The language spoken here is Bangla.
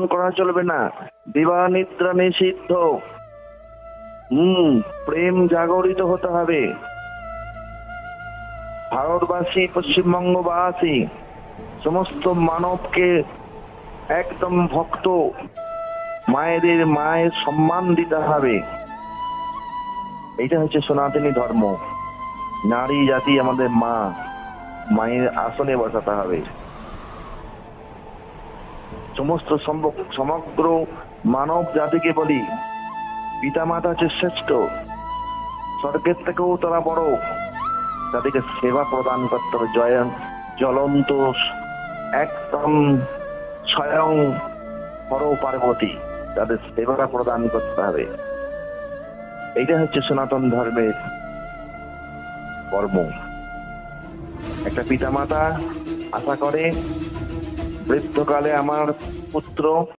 করা চলবে না, বিবাহ নিদ্রা নিষিদ্ধ। প্রেম জাগরিত হতে হবে। ভারতবাসী, পশ্চিমবঙ্গবাসী সমস্ত মানবকে একদম ভক্ত, মায়েদের মায়ের সম্মান দিতে হবে। এটা হচ্ছে সনাতনী ধর্ম। নারী জাতি আমাদের মা, মায়ের আসনে বসাতে হবে। সমস্ত সমগ্র মানব জাতিকে বলি, পিতা মাতা হচ্ছে শ্রেষ্ঠ, স্বর্গের থেকেও তারা বড়। তাদেরকে সেবা প্রদান করতে হবে। জ্বলন্ত একদম স্বয়ং পর পার্বতী, তাদের সেবা প্রদান করতে হবে। এইটা হচ্ছে সনাতন ধর্মের কর্ম। একটা পিতামাতা আশা করে বৃদ্ধকালে আমার পুত্র